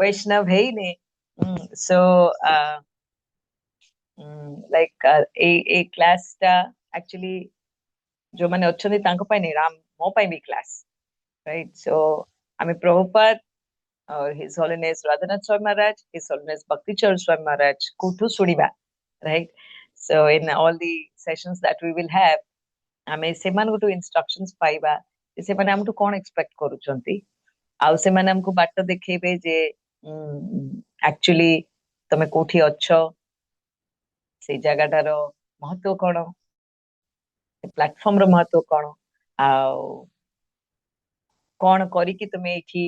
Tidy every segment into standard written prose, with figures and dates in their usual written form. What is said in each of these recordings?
वैष्णव है ही नहीं so like a class टा एक्चुअली जो माने अच्छे तांको पाई नहीं राम मो पाई भी क्लास राइट सो आमे प्रभुपाद और his holiness Radhanath Swami Maharaj his holiness Bhakti Charan Swami Maharaj कोठू सुनिबा right so in all the sessions that we will have आमे सेमान गोटू इंस्ट्रक्शंस पाइबा से माने हमटू कोन एक्सपेक्ट करूचंती आउ से माने हमको बाट देखेबे जे एक्चुअली तमे कोठी अच्छो से जगहटार महत्व कौन प्लेटफॉर्म रो महत्व कौन आउ कौन करिकी तुम एठी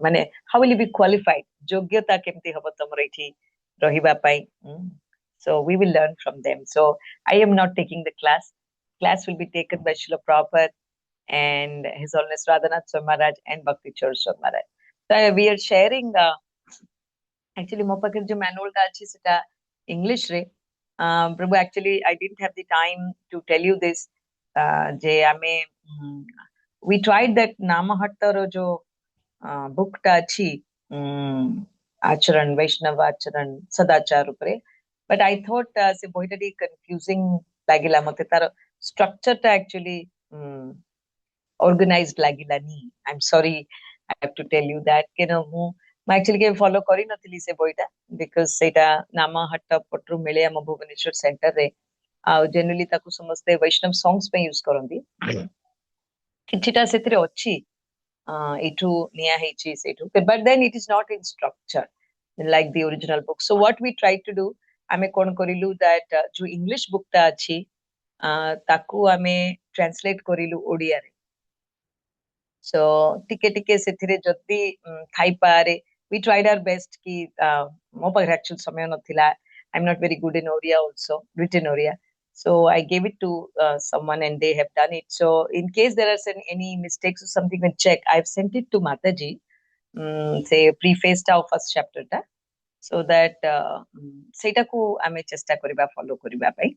माने हाउ विल बी क्वालिफाइड योग्यता केमती हबो तमर एठी रहिबा पाई so we will learn from them so I am not taking the class will be taken by Srila Prabhupada and His Holiness Radhanath Swami Maharaj and Bhakti Char Swami Maharaj so we are sharing actually mo pakhre jo manual ta achi seta English re Prabhu actually I didn't have the time to tell you this je ame we tried that Namahatta ro jo book ta achi आचरण वैष्णव आचरण सदाचार उपरे but I thought se boita ti confusing lagila mate tar structure ta actually organized lagila ni I'm sorry I have to tell you that you know mu actually ke follow kari nathili se boita because seita Namahatta potru mile am Bhubaneswar center re generally taku samaste Vaishnav songs pe use karandi kichita setire ଅଛି etu niya heichi setu but then it is not in structure like the original book so what we tried to do ame kon korilu that jo English book ta achi taku ame translate korilu odia re so tike tike sethire jodi thai pare we tried our best ki mo pakhre actual samay nathila I'm not very good in Oriya also written Oriya so I gave it to someone and they have done it so in case there are any mistakes or something then check I've sent it to Mataji say preface ta first chapter ta so that seita ku ame chesta kariba follow kariba pai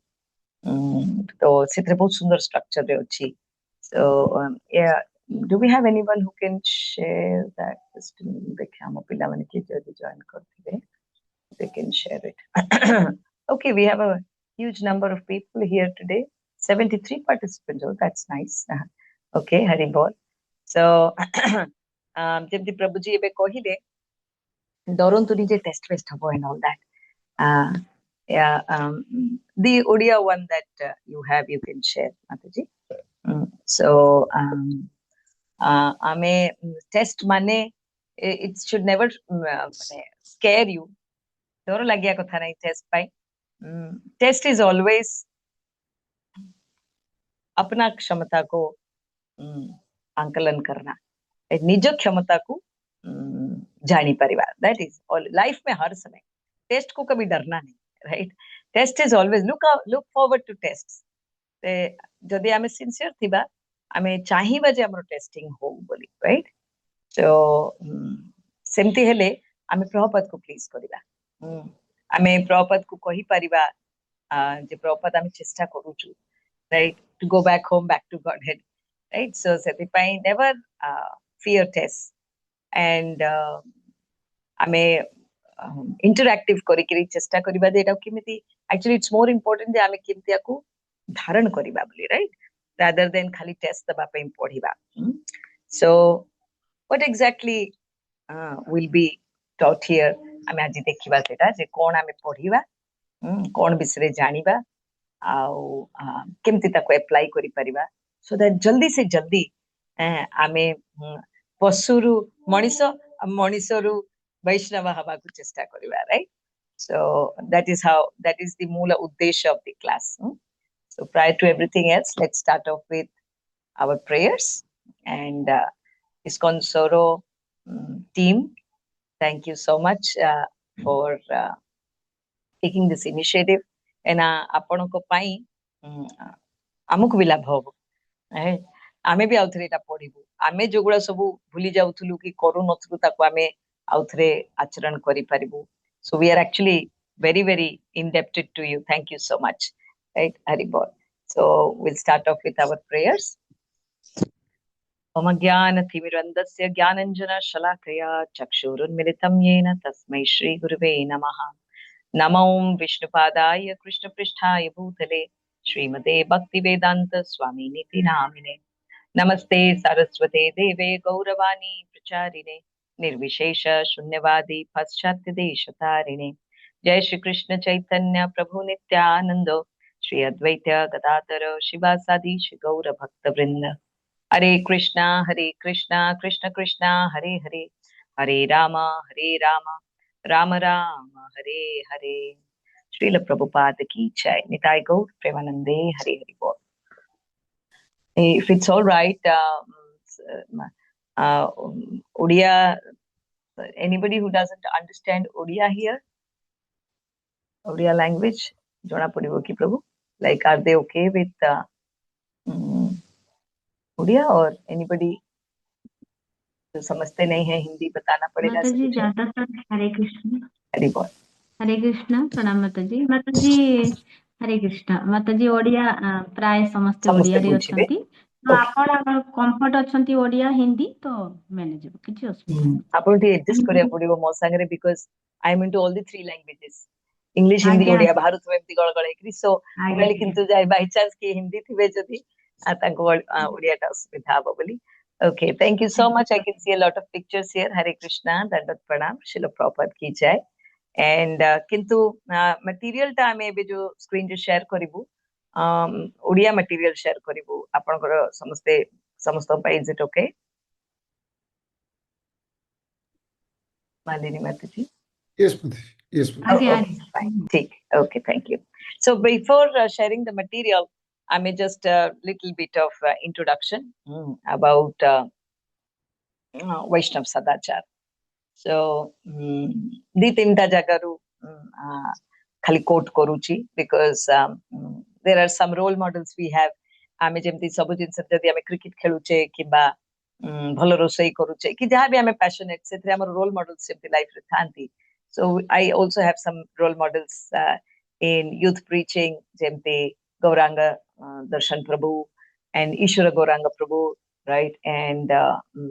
to setre bahut sundar structure re achi so yeah do we have anyone who can share that just dekhe am pila mane ki jodi join karthibe they can share it okay we have a huge number of people here today 73 participants oh that's nice okay hari bol so jemti prabhuji ebe kahile dorantuni je test habo and all that yeah the Odia one that you have you can share Mataji so ame test mane it should never scare you डर लगिया कथा नहीं test पाई test is always अपना क्षमता को आंकलन करना निज क्षमता को जानी परिवार दैट इज ऑल लाइफ में हर समय टेस्ट को कभी डरना नहीं right test is always look forward to test जदि आमे सिंसियर थिबा आमे चाहिबा जे हमर टेस्टिंग हो बोली राइट सो सेमती हेले आमे प्रभुपाद को प्लीज करिबा आमे प्रभुपाद को कहि परिबा जे प्रभुपाद आमे चेष्टा करूछु right to go back home back to Godhead right so सेति पाई नेवर फियर टेस्ट एंड आमे इंटरैक्टिव करिकरी चेष्टा करिबा दे एटा केमिति एक्चुअली इट्स मोर इंपोर्टेंट जे आमे केमिति आकू धारण करिबा बोली राइट rather than खाली टेस्ट दबा पे पढ़िबा so what exactly will be taught here आमे आज देखिबा सेटा जे कोन आमे पढ़िबा कोन विषय जानिबा आउ केमति ताको अप्लाई करि परिबा so that जल्दी से जल्दी आमे पशुरु मनिषो मनिषरु वैष्णव हवा को चेष्टा करिबा right so that is the मूल उद्देश्य of the class so prior to everything else let's start off with our prayers and ISKCON Soro team thank you so much for taking this initiative and आपण को पाई हमको भी लाभ हो आमे भी आउथरे एटा पढिबु आमे जोगुडा सब भूली जाउथुलु कि करू नथुलु ताको आमे आउथरे आचरण करि परिबु so we are actually very indebted to you thank you so much right Haribol so we'll start off with our prayers मम ज्ञानतिमिरन्धस्य ज्ञानञ्जनशलाकया चक्षुरुन्मिलितं येन तस्मै श्रीगुरुवे नमः। नमो विष्णुपादाय कृष्णपृष्ठाय भूतले श्रीमते भक्तिवेदान्त स्वामिनिति नामिने। नमस्ते सरस्वते देवे गौरवाणी प्रचारिणे निर्विशेष शून्यवादी पाश्चात्य देशतारिणे। जय श्री कृष्ण चैतन्य प्रभु नित्यानंद श्री अद्वैत गदाधर शिवासादि श्री गौर भक्त वृंद। हरे कृष्णा कृष्ण कृष्णा हरे हरे, हरे राम राम राम हरे हरे। श्रील प्रभुपाद की जय। निताय गौर प्रेमानंदे हरे हरि बोल। If it's all right, Odia, anybody who doesn't understand Odia here, Odia language, Jona Padivoki Prabhu, like, are they okay with Odia, or anybody जो समझते नहीं है हिंदी बताना पड़ेगा? माता जी ज्यादातर हरे कृष्ण। हरि बोल। हरे कृष्ण। प्रणाम माता जी। माता जी हरे कृष्ण। माता जी ओडिया प्राय समस्त ओडिया रे अछंती, तो आपण कंफर्ट अछंती ओडिया हिंदी तो मैनेज किछि असुविधा नहीं। आपण टी एडजस्ट करिया पड़िबो मो संगरे, because I am into all the three languages, English Hindi Odia Bharat में एमती गळगळ एकरी। सो बोली किंतु जाय बाय चांस की हिंदी थिबे जदी ताको ओडिया टा असुविधा हबो बोली। Okay, thank you so much. I can see a lot of pictures here. Hare Krishna, Dandat Pranam, Srila Prabhupada ki jai. And किंतु material टा आमे एबे जो स्क्रीन जो शेयर करिबु, ओडिया मटेरियल शेयर करिबु आपनकर समस्त पाई। इज इट ओके मालिनी माताजी? Yes, Mataji. Yes, Mataji. Okay, fine. Okay, thank you. So before sharing the material, I may just a little bit of introduction about Vaishnav Sadachar. So ଦି ତିନିଟା ଜାଗାରୁ ଖାଲି coat କରୁଛି, because there are some role models we have. ଆମେ ଯେମିତି ସବୁ ଜିନିଷ ଯଦି ଆମେ କ୍ରିକେଟ ଖେଳୁଛେ କିମ୍ବା ଭଲ ରୋଷେଇ କରୁଛେ କି ଯାହା ବି ଆମେ passionate, ସେଥିରେ ଆମର ରୋଲ ମଡେଲ୍ସ ଯେମିତି ଲାଇଫରେ ଥାନ୍ତି. So I also have some role models in youth preaching, ଯେମିତି ଗୌରାଙ୍ଗ ଦର୍ଶନ ପ୍ରଭୁ and ଈଶ୍ୱର ଗୌରାଙ୍ଗ ପ୍ରଭୁ, right? And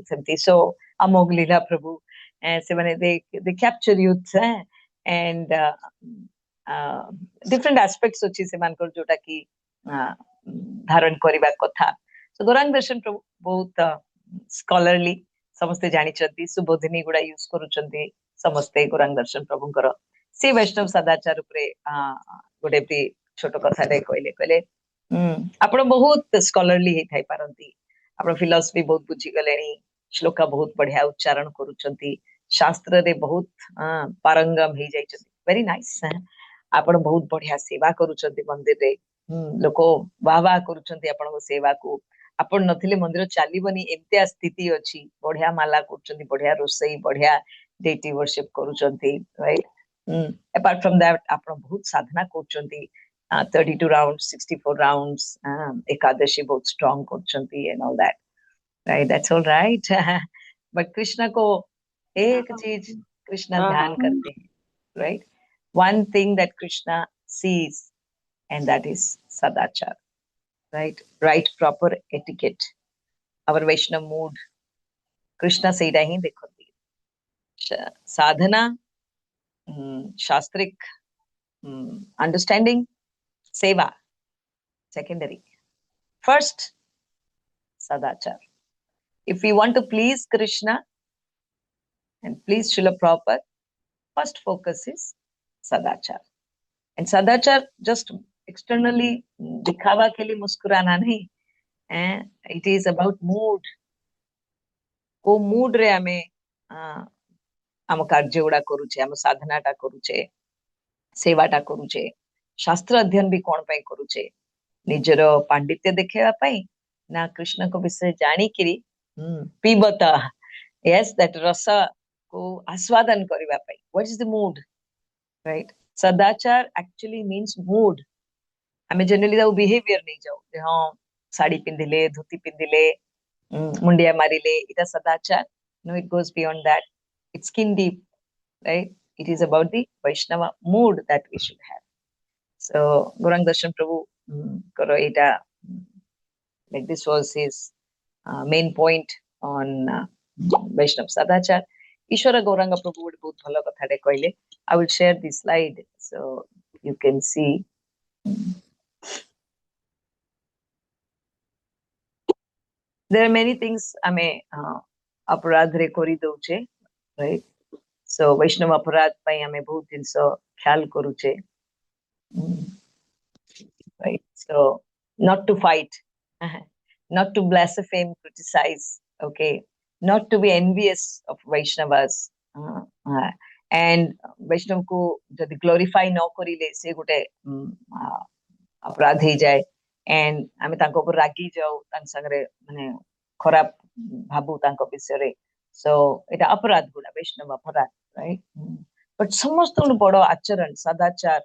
ସେମିତି so Amog Leela Prabhu, and so they capture youth and different aspects ଅଛି ସେମାନଙ୍କର ଯୋଉଟା କି धारण କରିବା କଥା। So ଗୌରାଙ୍ଗ ଦର୍ଶନ ପ୍ରଭୁ ବହୁତ ସ୍କଲାରଲି, ସମସ୍ତେ ଜାଣିଛନ୍ତି, ସୁବୋଧିନୀ ଗୁଡା ୟୁଜ କରୁଛନ୍ତି ସମସ୍ତେ ଗୌରାଙ୍ଗ ଦର୍ଶନ ପ୍ରଭୁଙ୍କର। ସେ ବୈଷ୍ଣବ ସଦାଚାର ଉପରେ ଗୋଟେ ବି ଛୋଟ କଥାଟେ କହିଲେ ଆପଣ ବହୁତ ସ୍କଲାରଲି ହେଇଥାଇ ପାରନ୍ତି, ଆପଣ ଫିଲୋସଫି ବହୁତ ବୁଝିଗଲେଣି, ଶ୍ଲୋକା ବହୁତ ବଢିଆ ଉଚ୍ଚାରଣ କରୁଛନ୍ତି, ଶାସ୍ତ୍ରରେ ବହୁତ ପାରଙ୍ଗମ ହେଇଯାଇଛନ୍ତି, ଭେରି ନାଇସ୍। ଆପଣ ବହୁତ ବଢିଆ ସେବା କରୁଛନ୍ତି ମନ୍ଦିରରେ, ଲୋକ ବାହା ବାହା କରୁଛନ୍ତି ଆପଣଙ୍କ ସେବାକୁ। ଆପଣ ନଥିଲେ ମନ୍ଦିର ଚାଲିବନି, ଏମିତିଆ ସ୍ଥିତି ଅଛି। ବଢିଆ ମାଲା କରୁଛନ୍ତି, ବଢିଆ ରୋଷେଇ, ବଢିଆ ଡେଟି ବର୍ସିପ କରୁଛନ୍ତି, ରାଇଟ୍? ଆପାର୍ଟ ଫ୍ରମ ଦ୍ୟାଟ ଆପଣ ବହୁତ ସାଧନା କରୁଛନ୍ତି, 32 rounds, 64 rounds, ଏକାଦଶୀ ବହୁତ ଷ୍ଟ୍ରଙ୍ଗ କରୁଛନ୍ତି and all that, right? That's all right. But Krishna को एक चीज कृष्णा ध्यान करते हैं, right? One thing that Krishna sees, and that is sadachar, right? Proper etiquette, our Vaishnava mood. Krishna sayda hi dekhoti sadhana, shastric understanding, seva secondary, first sadachar. If we want to please Krishna and please Srila Prabhupada, first focus is sadachar. And sadachar just externally दिखावा के लिए मुस्कुराना नहीं, it is about mood. को mood रे आमे आम कार्य गुड़ा करूचे, आम साधना टा करूचे, सेवा टा करूचे, शास्त्र अध्ययन भी कौन पाई करूचे, निजर पांडित्य देखेवा पाई ना कृष्ण को विषय जानी किरी पीबता, yes, that rasa को आस्वादन करिवा पाई. What is the mood, right? Sadachar actually means mood. हमें जनरली ताऊ बिहेवियर नहीं जाओ, हाँ साड़ी पिंधिले, धोती पिंधिले, मुंडिया मारिले, इटा सदाचार. No, it goes beyond that. It's skin deep, right? It is about the Vaishnava mood that we should have. So Gauranga Darshan Prabhu karo ita, like this was his main point on Vaishnav Sadachar. Ishwara Gauranga Prabhu would both bhala kathate koile. I will share this slide so you can see. There are many things ame अपराध रे करी दउचे, right? So Vaishnav अपराध पई ame बहुत जिनस ख्याल करूचे, right? So not to fight, not to blaspheme, criticize, okay, not to be envious of Vaishnavas, and Vaishnav को जदि glorify न करिले से गोटे अपराध हे जाए, and आमे तांको ऊपर रागी जाऊ, तांक संगरे माने खराब भाबू तांको विषय रे, so एटा अपराध गुला वैष्णव अपराध, right? But समस्त बड़ आचरण सदाचार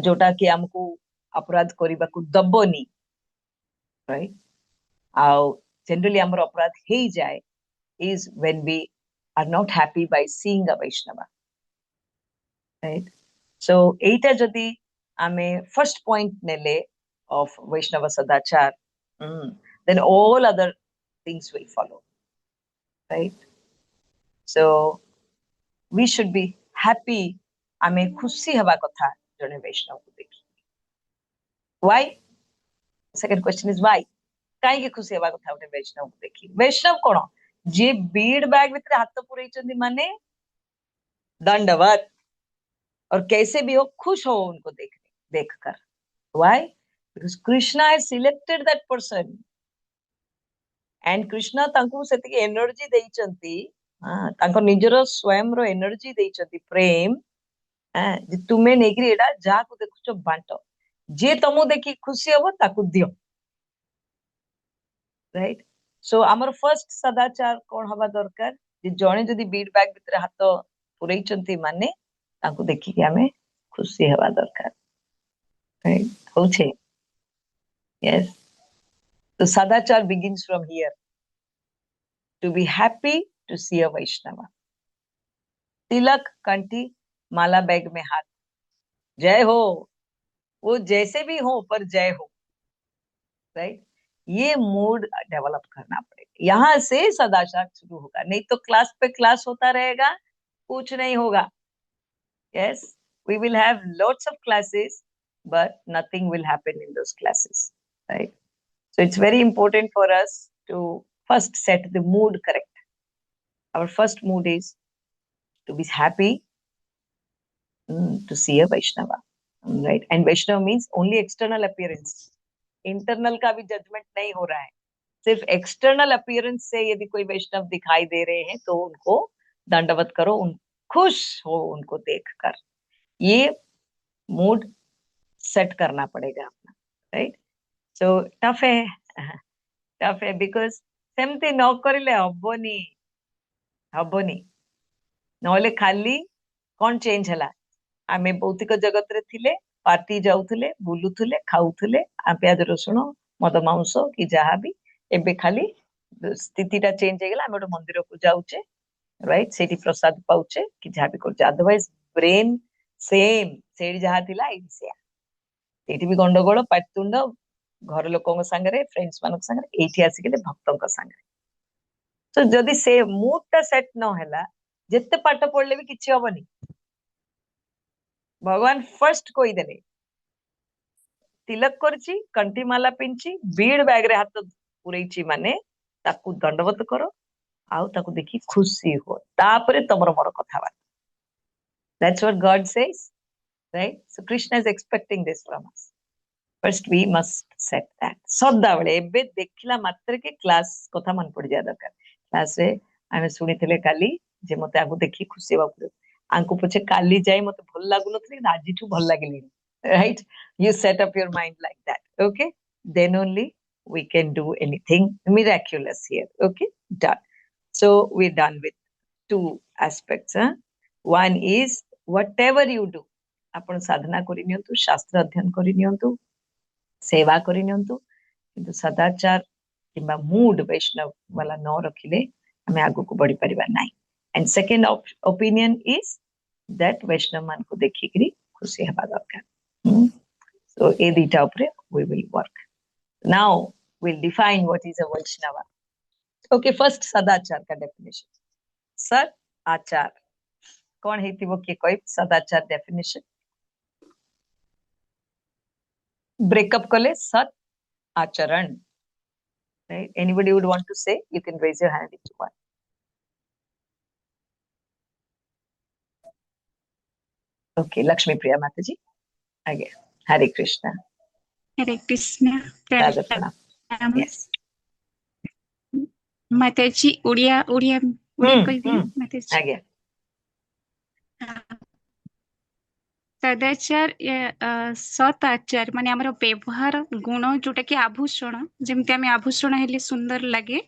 जोटा कि हमको अपराध करिबा को दबोनी, right? Our generally our अपराध हे जाए is when we are not happy by seeing a Vaishnava, right? So एटा जदि आमे first point नेले of Vaishnava Sadachar, then all other things will follow, right? So we should be happy, आमे खुशी हवा कथा जने वैष्णव को देखी. Why? Second question is why? काई के खुशी हवा कथा उठे वैष्णव को देखी. वैष्णव कोण जे बीड बैग भितर हाथ पुरई चंदी माने दंडवत, और कैसे भी हो खुश हो उनको देखकर. Why? Because Krishna has selected that person, and Krishna तांको सेतिकी एनर्जी देई चंती, तांको निजरो स्वयं रो एनर्जी देई चंती, प्रेम, जे तुमे नेगरी एडा जा को देखुचो बांटो, जे तमो देखी खुशी हो ताकू दियो, right? So आमर फर्स्ट सदाचार कोन हवा दरकार, जे जणे जदी बीड बैग भितर हाथ पुरई चंती माने ताकू देखी कि हमें खुशी हवा दरकार, right? होछे. Yes. So Sadachar begins from here. To be happy to see a Vaishnava. तिलक, कंठी, माला बैग में हाथ, जय हो, वो जैसे भी हो पर जय हो, राइट? ये मूड डेवलप करना पड़ेगा. यहाँ से सदाचार शुरू होगा, नहीं तो क्लास पे क्लास होता रहेगा, कुछ नहीं होगा. Yes, we will have lots of classes, but nothing will happen in those classes, right? So it's very important for us to first set the mood correct. Our first mood is to be happy to see a Vaishnava, right? And Vaishnava means only external appearance. Internal का भी judgment नहीं हो रहा है. सिर्फ external appearance से यदि कोई वैष्णव दिखाई दे रहे हैं तो उनको दंडवत करो, खुश हो उनको देखकर. ये मूड सेट करना पड़ेगा अपना, राइट? सो टफ है बिकॉज सेमती न करिले हबनी नहले खाली कौन चेंज हला. आमे भौतिक जगत रे थिले, पार्टी जाउथले, बुलुथले, खाउथले, प्याज रसुण मद मांस कि जहा भी, एबे खाली स्थितिटा चेंज हे गेला, आमे ओटे मंदिर को जाउचे, राइट? सेठी प्रसाद पाउचे कि जहा भी करचे. अदरवाइज ब्रेन सेम सेठी जहा थिला एसे एठी भी गंडगोल, पाटतुंड, घर लोकन संगे, फ्रेंड्स मान संगे, एठी आसी गेले भक्तन संगे. तो जदि से मूडटा सेट न होला, जेते पाठ पढ़ले भी किछि होबनी. भगवान फर्स्ट कोई देले तिलक करछि, कंठी माला पिंछि, बीड़ बैग रे हाथ पुरैछि माने ताकू दंडवत करो, आउ ताकू देखि खुशी हो, तापरे तमर मोर कथा बात. That's what God says, right? So Krishna is expecting this from us. First we must set that. सदा बेले एबे देखिला मात्र के क्लास कथा मन पड़ जाय दरकार. क्लास रे आमे सुनिथिले काली जे मते आगु देखि खुशी बा पड़े, आंकु पछे काली जाय मते भल लागु नथि, आजिठू भल लागिली, right? You set up your mind like that, okay? Then only we can do anything miraculous here, okay? Done. So we're done with two aspects. One is whatever you do, आपण साधना करि नियंतु, शास्त्र अध्ययन करि नियंतु, सेवा करि नियंतु, किंतु सदाचार किंबा मूड वैष्णव वाला न रखिले हमें आगु को बढ़ी परिवार नाही. And second opinion is that Vaishnava मान को देखि करी खुशी हेबा दरकार. सो ए दीटा ऊपर we will work. Now we'll define what is a Vaishnava. Okay, first सदाचार का definition. सद आचार कौन है वो किए कोई सदाचार definition breakup कले सद आचरण. Right? Anybody would want to say? You can raise your hand if you want. Okay, Lakshmi Priya Mataji. Again, Hare Krishna. Hare Krishna. Radha Pranam. Yes. माताजी उड़िया उड़िया उड़िया कह दिए माताजी. Again. सदाचार सत आचार माने हमर व्यवहार गुण जोटा कि आभूषण जेमति आमे आभूषण हेले सुंदर लागे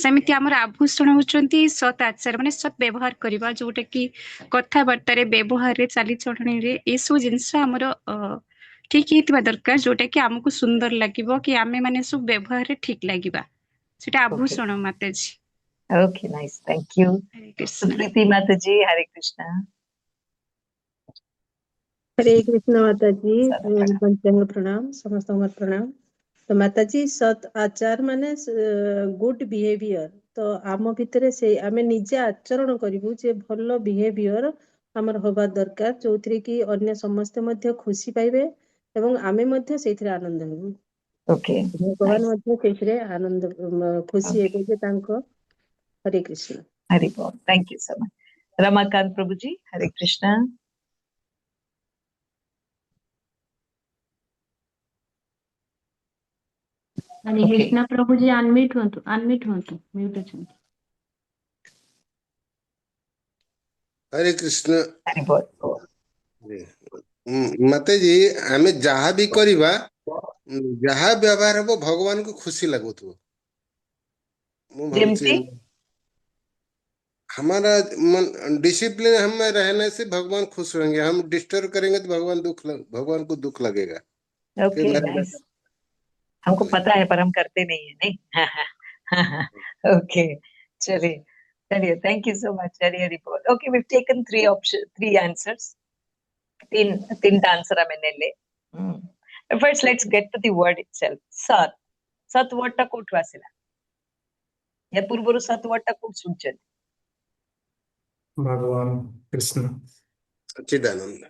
सेमिति हमर आभूषण होचंती सत आचार माने सत व्यवहार करबा जोटा कि कथा बार्ता रे व्यवहार रे चाली चढ़णी रे ए सब जिंस हमर ठीक हेतिबा दरकार जोटा कि हमकु सुंदर लागिबो कि आमे माने सब व्यवहार रे ठीक लागिबा सेटा आभूषण माताजी. Okay, nice. Thank you. Hare Krishna. Sukriti Mataji, Hare Krishna. हरे कृष्ण माताजी. सदाचार. पंचांग प्रणाम समस्त प्रणाम. तो माताजी सत आचार माने गुड बिहेवियर तो आम भितर से आमे निजे आचरण करिवु जे भलो बिहेवियर हमर होबा दरकार जोथरे कि अन्य समस्त मध्य खुशी पाइबे एवं आमे मध्य सेथिरे आनंद हेबु. Okay. भगवान Nice. मध्य सेथिरे आनंद खुशी Okay. हेबे जे तांको. हरे Krishna. Hare Bol. Thank you so much. Ramakant Prabhuji, Hare Krishna. Hare Okay. Krishna Prabhu ji unmute हुंतु mute अछंती. Hare Krishna. Hare Bol. मते जी आमे जहा भी करिबा जहा व्यवहार हो भगवान को खुशी लगुथु. मु भावछि जेमती हमारा मन डिसिप्लिन हम में रहने से भगवान खुश होंगे. हम डिस्टर्ब करेंगे तो भगवान को दुख लगेगा. Okay, nice. हमको पता है पर हम करते नहीं है नहीं. Okay, चलिए चलिए. Thank you so much. हरे हरि बोल. Okay, we've taken three answers. तीन आंसर हमें ले. First, let's get to the word itself. सत. सत word टा कोट वासिला. या पूर्वरु सत word टा कोट सुनचन. भगवान कृष्ण सच्चिदानंद.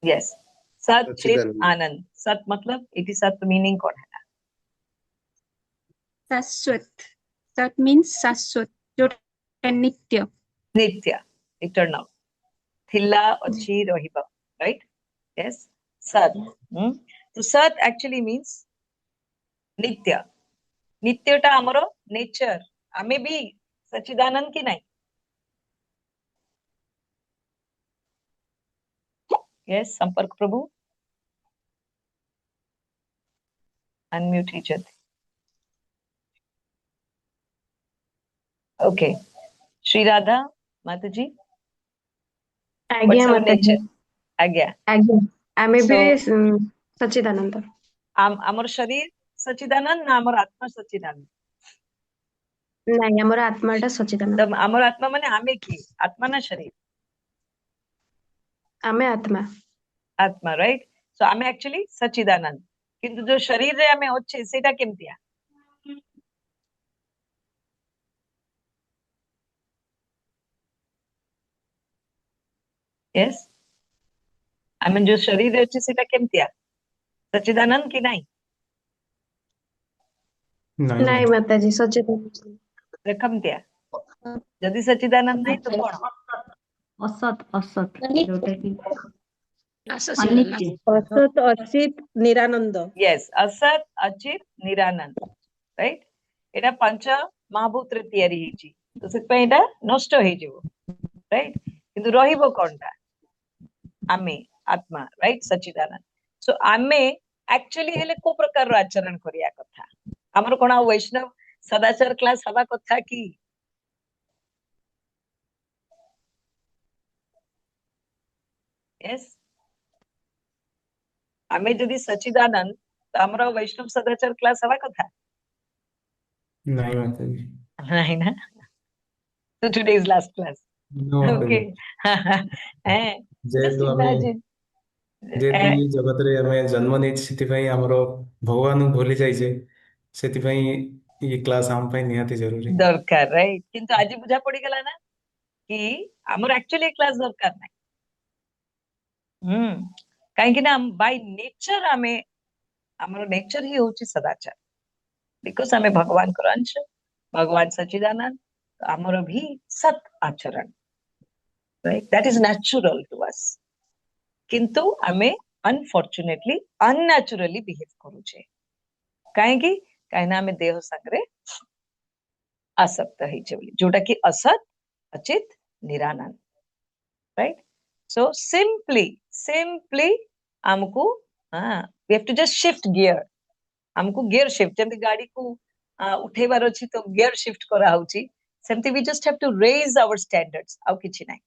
Yes. सत चित सच्चिदानंद. आनंद. सत मतलब इति सत मीनिंग कौन है? शाश्वत. That means शाश्वत जोटा नित्य. नित्य, eternal. थिला अच्छी रहिबा, right? Yes. सत. तो सत actually means नित्य. नित्यटा हमरो नेचर. आमे भी सच्चिदानंद की नहीं. Yes, संपर्क प्रभु. Unmute each other. Okay. Shri Radha, Mataji. आज्ञा What's our माताजी. nature? आज्ञा. आज्ञा आमे भी So, सच्चिदानंद. आमर शरीर सच्चिदानंद ना आमर आत्मा सच्चिदानंद. नहीं हमर आत्माटा सच्चिदानंद. तब आमर आत्मा माने आमे की आत्मा ना शरीर. आमे आत्मा. आत्मा, right? So आमे actually सच्चिदानंद. किंतु जो शरीर रे आमे होच्छे सेटा केमतिया? Yes. आमे जो शरीर रे होच्छे सेटा केमतिया? सच्चिदानंद की नहीं? नहीं माताजी सच्चिदानंद. रे केमतिया? यदि सच्चिदानंद नहीं तो कौन? असत असत जोटा कि अनित्य. असत अचित निरानंद. Yes, असत अचित निरानंद, right? एटा पंच महाभूत रे तयारी हिची. तो सेपय एटा नष्ट हे जेवो, right? किंतु रहिबो कोनटा? आमे आत्मा, right? सच्चिदानंद. सो आमे एक्चुअली हेले को प्रकार रो आचरण करिया कथा. हमर कोना वैष्णव सदाचार क्लास हवा कथा की यस आमे जदि सच्चिदानंद तो हमरा वैष्णव सदाचार क्लास हवा कथा नहीं माताजी. नहीं ना. तो today is last class. No okay. माताजी. जस्ट जेहेतु आमे इमेजिन. जेहेतु ई जगत रे आमे जन्म नेछि सेति पई हमरो भगवान भूली जाइछे ସେଥିପାଇଁ ये क्लास हम ପାଇଁ ନିହାତି ଜରୁରୀ। ଦରକାର ରାଇଟ୍। କିନ୍ତୁ ଆଜି ବୁଝା ପଡିଗଲା ନା କି ଆମର ଆକ୍ଚୁଆଲି କ୍ଲାସ ଦରକାର ନାହିଁ। କାହିଁକି ନା ବାଇ ନେଚର ଆମର ନେଚର ହିଁ ହଉଛି ସଦାଚାର। ବିକଜ ଆମେ ଭଗବାନଙ୍କର ଅଂଶ, ଭଗବାନ ସଚିଦାନନ୍ଦ, ଆମର ବି ସତ୍ ଆଚରଣ, right? That is natural to us. କିନ୍ତୁ ଆମେ ଅନଫର୍ଚୁନେଟଲି ଅନନ୍ୟାଚୁରାଲି ବିହେଭ କରୁଛେ। କାହିଁକି? କାହିଁକିନା ଆମେ ଦେହ ସାଙ୍ଗରେ आसक्त ହେଇଛେ ବୋଲି, ଯୋଉଟା କି ଅସତ୍, ଅଚିତ, ନିରାନନ୍ଦ, ରାଇଟ୍? ସୋ ସିମ୍ପଲି ଆମକୁ we have to just shift gear। ଆମକୁ gear shift, ଯେମିତି ଗାଡିକୁ ଉଠେଇବାର ଅଛି ତ gear shift କରାହଉଛି, ସେମିତି we just have to raise our standards, ଆଉ କିଛି ନାହିଁ।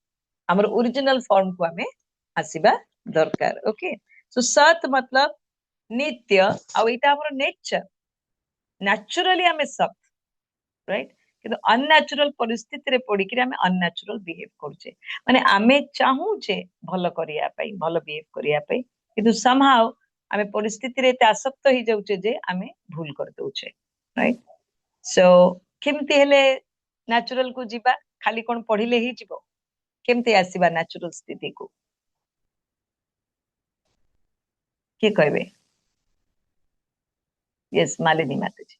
ଆମର ଓରିଜିନାଲ ଫର୍ମ କୁ ଆମେ ଆସିବା ଦରକାର। ଓକେ, ସୋ ସତ୍ मतलब ନିତ୍ୟ, ଆଉ ଏଇଟା ଆମର ନେଚର, ନ୍ୟାଚୁରାଲି ଆମେ ସତ୍, ରାଇଟ୍? କିନ୍ତୁ ଅନନ୍ୟାଚୁରାଲ ପରିସ୍ଥିତିରେ ପଡିକିରି ଆମେ ଅନନ୍ୟାଚୁରାଲ ବିହେଭ କରୁଛେ। ମାନେ ଆମେ ଚାହୁଁଛେ ଭଲ କରିବା ପାଇଁ, ଭଲ ବିହେଭ କରିବା ପାଇଁ, କିନ୍ତୁ somehow ଆମେ ପରିସ୍ଥିତିରେ ଏତେ ଆସକ୍ତ ହେଇଯାଉଛେ ଯେ ଆମେ ଭୁଲ କରିଦଉଛେ, ରାଇଟ୍? ସୋ କେମିତି ହେଲେ ନ୍ୟାଚୁରାଲ କୁ ଯିବା? ଖାଲି କଣ ପଢିଲେ ହେଇଯିବ? କେମିତି ଆସିବା ନ୍ୟାଚୁରାଲ ସ୍ଥିତିକୁ? କିଏ କହିବେ? यस, मालिनी माताजी।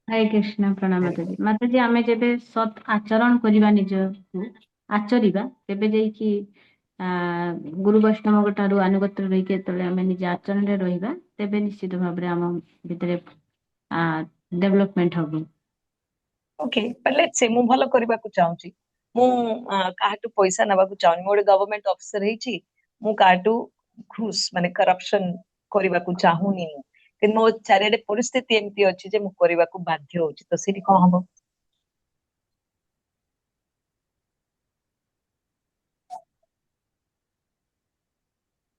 हरे कृष्ण। प्रणाम माताजी। माताजी आमे जेबे सत आचरण करिबा निजକୁ आचरिबा तेबे ଯାଇକି गुरु वैष्णव ठारू अनुगत रहिके तले आमे निज आचरण रे रहिबा तेबे निश्चित भाबरे आम भितरे डेवलपमेंट हबो। ओके, but let's say ମୁଁ ଭଲ କରିବାକୁ ଚାହୁଁଛି, ମୁଁ କାହାଠୁ ପଇସା ନେବାକୁ ଚାହୁଁନି, ମୁଁ ଗୋଟେ ଗଭର୍ଣ୍ଣମେଣ୍ଟ ଅଫିସର ହେଇଛି, ମୁଁ କାହାଠୁ ଘୁଷ ମାନେ କରପ୍ସନ କରିବାକୁ ଚାହୁଁନି, ମୁଁ କିନ୍ତୁ ମୋ ଚାରିଆଡେ ପରିସ୍ଥିତି ଏମିତି ଅଛି ଯେ ମୁଁ କରିବାକୁ ବାଧ୍ୟ ହଉଛି, ତ ସେଠି କଣ ହବ?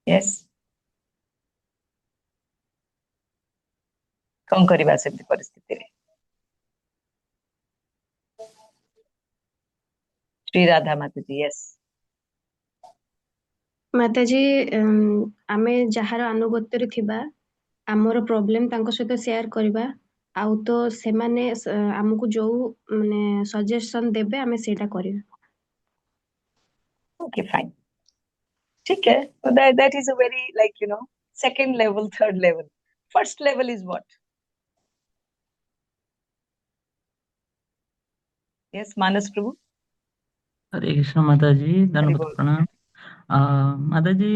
यस, କଣ କରିବା ସେମିତି ପରିସ୍ଥିତିରେ? श्री राधा माता जी। यस ମାତାଜୀ, ଆମେ ଯାହାର ଆନୁଗତ୍ୟରେ ଥିବା ଆମର ପ୍ରୋବ୍ଲେମ ତାଙ୍କ ସହିତ ସେୟାର କରିବା, ଆଉ ତ ସେମାନେ ଆମକୁ ଯୋଉ ମାନେ ସଜେସନ ଦେବେ ଆମେ ସେଇଟା କରିବା। ओके फाइन, ठीक है। So that is a very, like, you know, second level, third level. First level is what? Yes, Manas Prabhu। हरे कृष्ण माताजी, हरि धन्यवाद बोल। प्रणाम। माताजी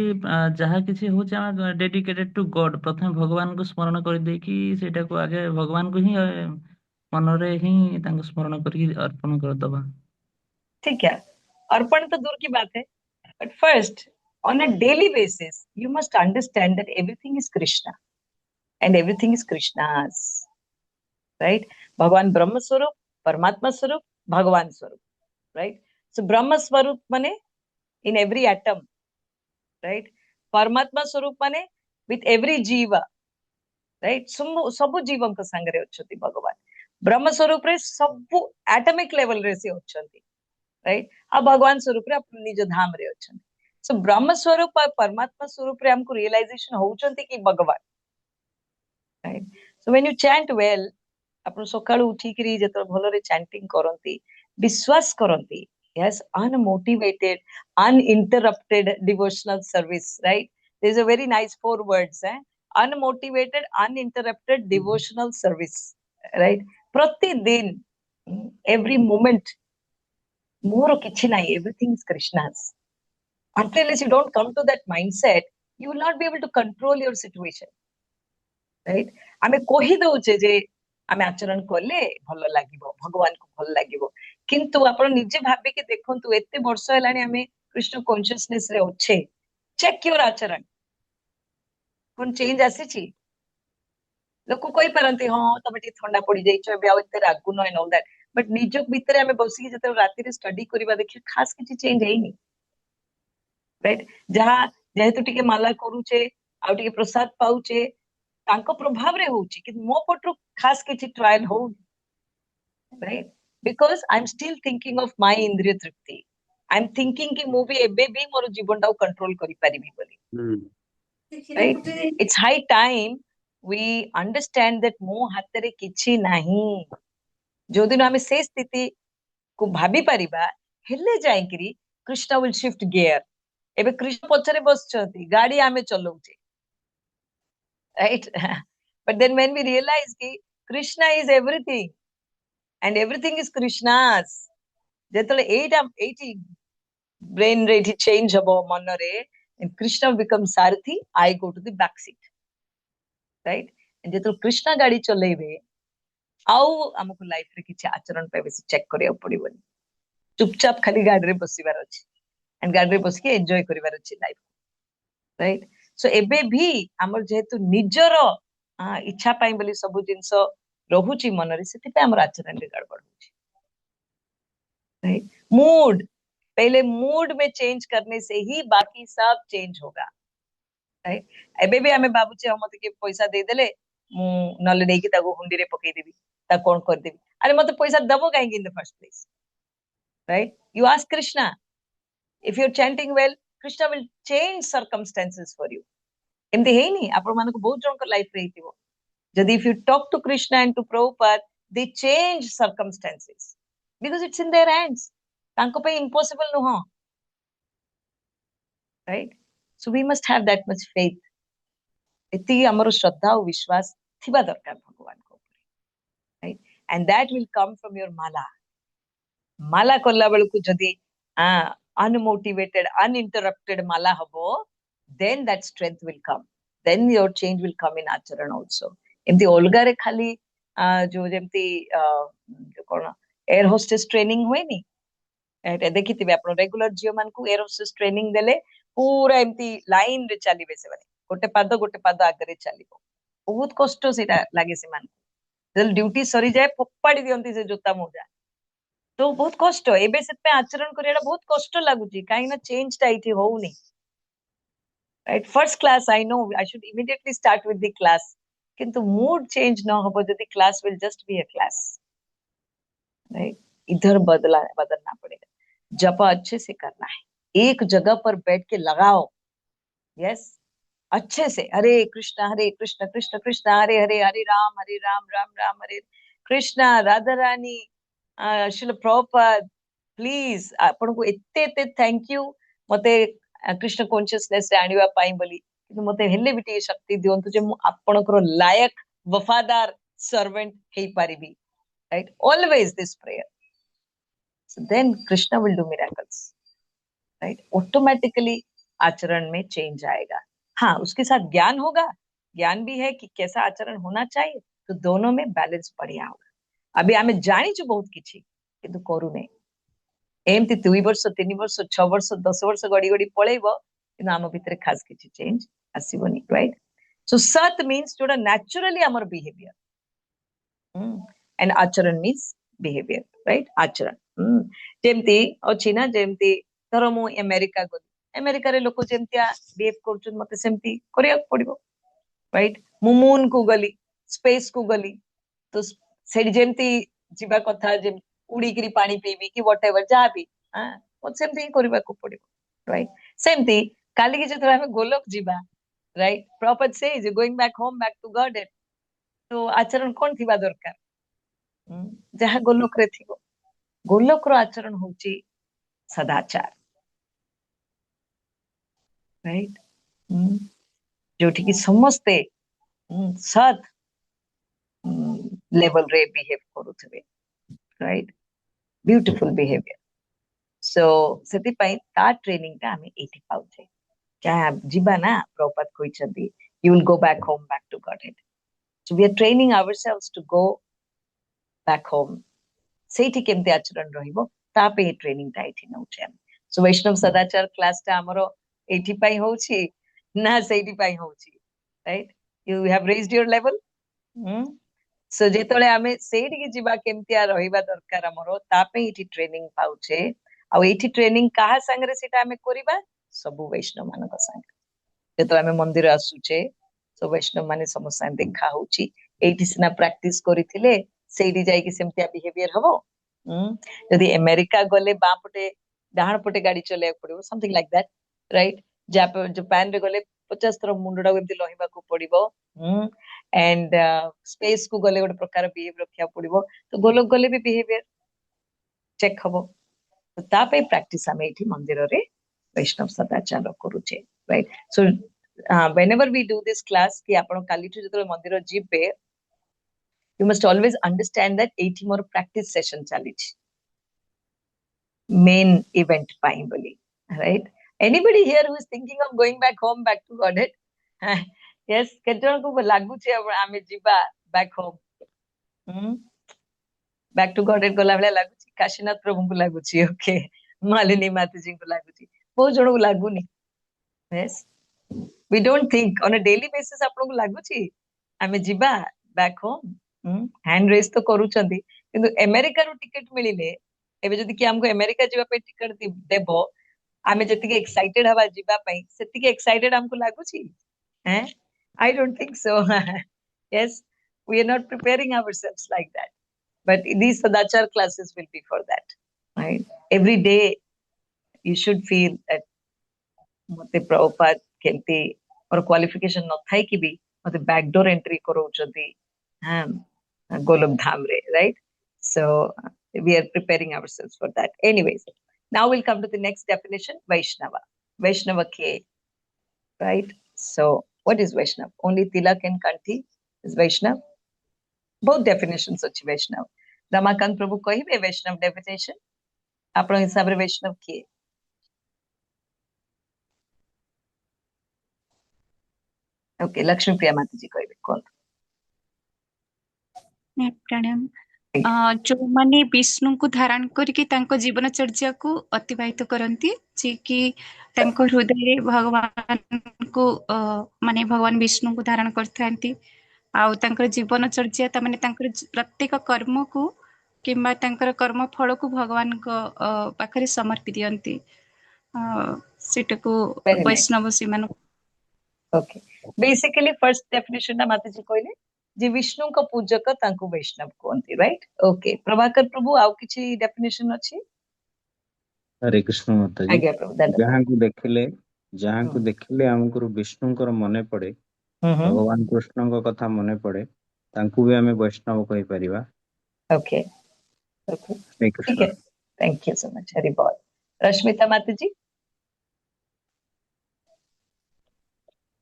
जहाँ किसी होचे आम डेडिकेटेड टू गॉड, प्रथम भगवान को स्मरण कर देकी सेटा को आगे भगवान को ही मनरे ही तांको स्मरण करके अर्पण कर दबा। ठीक है, अर्पण तो दूर की बात है, but first on a daily basis you must understand that everything is Krishna and everything is Krishna's, right? भगवान ब्रह्म स्वरूप, परमात्मा स्वरूप, भगवान स्वरूप, right? So ब्रह्म स्वरूप माने in every atom, right? परमात्मा स्वरूप माने with every जीवा, right? सब जीवन को संगरे अच्छति भगवान। ब्रह्म स्वरूप रे सब एटॉमिक लेवल रे से अच्छति, राइट? आ भगवान स्वरूप रे अपन निज धाम रे अच्छति। सो ब्रह्म स्वरूप और परमात्मा स्वरूप रे हमको रियलाइजेशन होउचंती कि भगवान, right? So when you chant well, अपन सकाळू उठी करी जतो भलो रे चैंटिंग करंती, विश्वास करंती, yes, unmotivated, uninterrupted devotional service, right? There is a very nice 4 words, unmotivated, uninterrupted devotional service, right? प्रतिदिन, every moment, more किछि नहीं, everything is Krishna's. Until you don't come to that mindset, you will not be able to control your situation, right? आमे कहि दउचे जे आमे आचरण कले भल लागिबो, भगवान को भल लागिबो, किंतु आपण निजे भाबी के देखंतु एते वर्ष हेलानी आमे कृष्ण कॉन्शियसनेस रे अच्छे, चेक योर आचरण, कोन चेंज आसीची? लोक कोई पारंती हाँ तमे टी ठंडा पड़ी जाइछो बे आउ एते रागुन एंड ऑल दैट, बट निजक भितरे आमे बसी जते राती रे स्टडी करबा देखि खास किछि चेंज हेइनी, राइट? जहाँ जेहेतु टिके माला करूचे आउ टिके प्रसाद पाउचे तांको प्रभाव रे होउची, कि मो पटरु खास किछि ट्रायल हो, right? Because I am still thinking of my इंद्रिय तृप्ति, आई एम थिंकिंग कि मु भी एबे भी मोर जीवन टाउ कंट्रोल करि परिबी बोली, right? It's high time we understand that ମୋ ହାତରେ କିଛି ନାହିଁ, ଯୋଉଦିନ ଆମେ ସେ ସ୍ଥିତି କୁ ଭାବି ପାରିବା ହେଲେ ଯାଇକିରି କୃଷ୍ଣ will shift gear। ଏବେ କୃଷ୍ଣ ପଛରେ ବସିଛନ୍ତି, ଗାଡି ଆମେ ଚଲଉଛେ, right? But then when we realize ki Krishna is everything and everything is Krishna's, ଯେତେବେଳେ ଏଇଠି brain ରେ ଏଇଠି change ହବ ମନରେ, and Krishna becomes Sarathi, I go to the back seat, right? And ଯେତେବେଳେ କୃଷ୍ଣ ଗାଡି ଚଲେଇବେ ଆଉ ଆମକୁ ଲାଇଫ ରେ କିଛି ଆଚରଣ ପାଇଁ ବେଶୀ ଚେକ୍ କରିବାକୁ ପଡିବନି, ଚୁପଚାପ ଖାଲି ଗାଡିରେ ବସିବାର ଅଛି and ଗାଡିରେ ବସିକି ଏନ୍ଜୟ କରିବାର ଅଛି ଲାଇଫ, ରାଇଟ୍? ସୋ ଏବେ ବି ଆମର ଯେହେତୁ ନିଜର ଇଚ୍ଛା ପାଇଁ ବୋଲି ସବୁ ଜିନିଷ ରହୁଛି ମନରେ, ସେଥିପାଇଁ ଆମର ଆଚରଣରେ ଗଡବଡ ହଉଛି, राइट? मूड, पहले मूड में चेंज करने से ही बाकी सब चेंज होगा, राइट? एबे भी हमें बाबूजी हम मते के पैसा दे देले, मु नले नै कि ताको हुंडी रे पकई देबी, ता कोन कर देबी, अरे मते पैसा दबो काहे in the first place, right? You ask Krishna, if you're chanting well, Krishna will change circumstances for you। एमती है नहीं, आपण मान को बहुत जन को लाइफ रे हितिबो, जदि if you talk to Krishna and to Prabhupada, they change circumstances because it's in their hands, तांको पे impossible नुह, right? So we must have that much faith, एति हमरो श्रद्धा और विश्वास थिबा दरकार भगवान को ऊपर, right? And that will come from your mala। माला कोल्ला बेल को जदि unmotivated, uninterrupted mala habo, then that strength will come, then your change will come in acharan also। एमती ओल्गा रे खाली जो जेमती जो कोन एयर होस्टेस ट्रेनिंग हुए नी, एटा देखिथिबे आपण रेगुलर जियो मान को एयर होस्टेस ट्रेनिंग देले पूरा एमती लाइन रे चलीबे, से माने गोटे पाद आगे चलिबो, बहुत कष्ट सेटा लागे से मान, जल ड्यूटी सरी जाए फोपाड़ी दियंती से जोता मोजा, तो बहुत कष्ट। एबे से पे आचरण करियाडा बहुत कष्ट लागुची, काहे ना चेंज टा इठी होउनी, right? First class I know I should immediately start with the class, किंतु मूड चेंज न हो जदि class will just be a class, right? इधर बदलना पड़ेगा, जप अच्छे से करना है, एक जगह पर बैठ के लगाओ, यस, अच्छे से हरे कृष्ण कृष्ण कृष्ण हरे हरे, हरे राम राम राम हरे कृष्ण, राधा रानी, शिल प्रभुपाद, प्लीज आपण को एते एते थैंक यू मते कृष्ण कॉन्शियसनेस रे आनिबा पाई बोली, कि मते हेले भी टी शक्ति दियंतु जे मु आपणकर लायक वफादार सर्वेंट हे पारिबी, right? Always this prayer, so then Krishna will do miracles, right? Automatically आचरण में चेंज आएगा। हाँ, उसके साथ ज्ञान होगा, ज्ञान भी है कि कैसा आचरण होना चाहिए, तो दोनों में बैलेंस बढ़िया होगा। अभी आमे जानी जो बहुत किछि किंतु करू नै, एमती 2 वर्ष 3 वर्ष 6 वर्ष 10 वर्ष गड़ी गड़ी पळेइबो, किंतु आम भितर खास किछि चेंज आसीबोनी, राइट? सो सत मीन्स जोडा नेचुरली हमर बिहेवियर, एंड आचरण मीन्स बिहेवियर, राइट? आचरण जेमती अछि ना, जेमती धर मु अमेरिका गली, अमेरिका रे लोक जेमतिया बिहेव करछन मते सेमती करिया पड़िबो, राइट? मु मून को गली, स्पेस को गली, तो सेडी जेमती जीवा कथा, जे उड़ी करी पानी पीबी कि व्हाटएवर जा भी, मते सेमती करबा को पड़िबो, राइट? सेमती काली के जतरा हमें गोलोक जीवा, राइट? प्रॉपर से is going back home, back to God, तो आचरण कोन थिबा दरकार, जहा गोलोक रे थिबो, गोलोक रो आचरण होची सदाचार, राइट? जोठी की समस्ते सत लेवल रे बिहेव करूथबे, राइट? Beautiful behaviour. सो सेति पई ता ट्रेनिंग ता हमें एठी पाउछे, क्या जीवा ना प्रॉपर कोई छथि, you will go back home, back to God. So we are training ourselves to go back home, सेठी केमते आचरण रहिबो ता पे ट्रेनिंग ता एठी नउछे। सो वैष्णव सदाचार क्लास ता हमरो एठी पई होछि ना सेठी पई होछि, right? You have raised your level, so जेतले आमे सेठी के जीवा केमतिया रहिबा दरकार हमरो, ता पे एठी ट्रेनिंग पाउछे। आ एठी ट्रेनिंग काहा संगरे सेटा आमे करिबा, सब वैष्णव मानक संग, जेतले आमे मंदिर आसुचे सो वैष्णव माने समस्त देखा होछि, एठी सिना प्रैक्टिस करिथिले सेठी जाई के सेमतिया बिहेवियर हबो। यदि अमेरिका गले बां पटे डाहण पटे गाड़ी चले पड़िबो, something like that, right? Japan रे गले 50 थर मुंडडा एमती लहिबा को पड़िबो, एंड स्पेस को गले गोटे प्रकार बिहेव रखा पड़ो तो गोलोक गले भी बिहेवियर चेक हम तो तापे प्रैक्टिस आम ये मंदिर रे वैष्णव सदाचार करुचे right so whenever we do this class कि आपण काली जो मंदिर जीवे you must always understand that 80 more practice session challenge main event ପାଇଁ ବୋଲି right anybody here who is thinking of going back home back to Godhead yes କେତେ ଜଣଙ୍କୁ ଲାଗୁଛି ଆମେ ଯିବା back home back to Godhead ଗଲା ଭଳିଆ ଲାଗୁଛି କାଶୀନାଥ ପ୍ରଭୁଙ୍କୁ ଲାଗୁଛି ଓକେ ମାଳିନୀ ମାତାଜୀଙ୍କୁ ଲାଗୁଛି ବହୁତ ଜଣଙ୍କୁ ଲାଗୁନି yes we don't think on a daily basis ଆପଣଙ୍କୁ ଲାଗୁଛି ଆମେ ଯିବା back home हैंड रेस तो करूछंती किंतु अमेरिका रो टिकट मिलिले एबे जदी कि हमको अमेरिका जीवा पे टिकट देबो आमे जति एक्साइटेड हवा जीवा पई सेति एक्साइटेड हमको लागुची हैं I don't think so yes we are not preparing ourselves like that but these sadachar classes will be for that right every day you should feel that मते प्रभुपाद केंती और क्वालिफिकेशन न थाई कि भी मते बैकडोर एंट्री करौचंती Golok Dham re, right? So we are preparing ourselves for that. Anyways, now we'll come to the next definition, Vaishnava. Vaishnava ke, right? So what is Vaishnava? Only Tilak and Kanti is Vaishnava. Both definitions of Vaishnava. Ramakant Prabhu kahibe Vaishnava definition. Apna hisab re Vaishnava ke. Okay, Lakshmi Priya Mataji kahibe कौन? प्रणाम जो माने विष्णु को धारण करके तांको जीवनचर्या को अतिबाहित करती जे कि तांको हृदय भगवान को माने भगवान विष्णु को धारण करथांती आउ तांकर जीवनचर्या ता माने तांकर प्रत्येक कर्म को किंबा तांकर कर्म फल को भगवान को पाखरे समर्पि दियंती सेटा को वैष्णव सीमान ओके बेसिकली फर्स्ट डेफिनेशन ना माताजी कहले जे विष्णु का पूजक तांको वैष्णव कहंती राइट ओके प्रभाकर प्रभु आउ किछि डेफिनेशन अछि हरे कृष्ण माताजी आज्ञा प्रभु जहाँ को देखिले हमको विष्णुଙ୍କର मने पड़े भगवान कृष्णଙ୍କ କଥା मने पड़े तांको भी हमें वैष्णव कहि परिबा okay okay Hare Krishna thank you so much Hari Bol Rashmita माताजी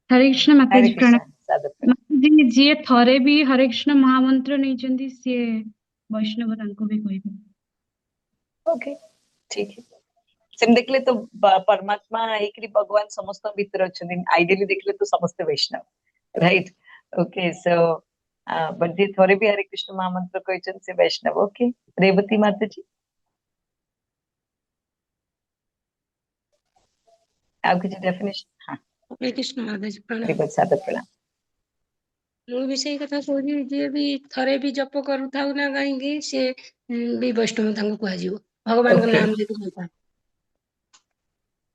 हरे कृष्ण माताजी प्रणाम माताजी जी थरे भी हरे कृष्ण महामंत्र नहीं सी वैष्णव तांको भी कहबे ओके ठीक है सेम देखले तो परमात्मा एकरी भगवान समस्त भीतर अछन आइडियली देखले तो समस्त वैष्णव राइट ओके सो बट जे थरे भी हरे कृष्ण महामंत्र कहचन से वैष्णव ओके रेवती माताजी आउ किछि डेफिनेशन हां हरे कृष्ण माताजी प्रणाम रेवती सादर प्रणाम मु भी सही कथा कहूची जे भी थरे भी जप करू थाउ ना कहीं से भी वैष्णव तांको कह जिवो भगवान का नाम जति लेता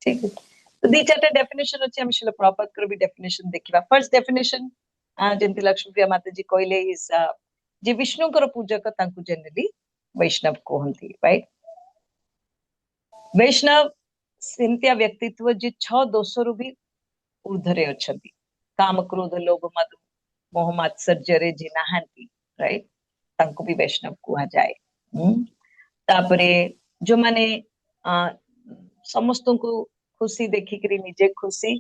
ठीक है तो दी चारटा डेफिनेशन अछि हम शिल प्रॉपर कर भी डेफिनेशन देखिबा फर्स्ट डेफिनेशन जेंति लक्ष्मी प्रिया माताजी कहले इज जे विष्णु कर पूजक तांको जनरली वैष्णव कहंती राइट वैष्णव सिंतिया व्यक्तित्व जे 6 दोषरु भी ऊर्ध्वरे अछंती काम क्रोध लोभ मद मोह मात्सर्य रे जे नाहंती राइट तांको भी वैष्णव कहा जाए तापरे जो माने समस्त को खुशी देखिकरी निजे खुशी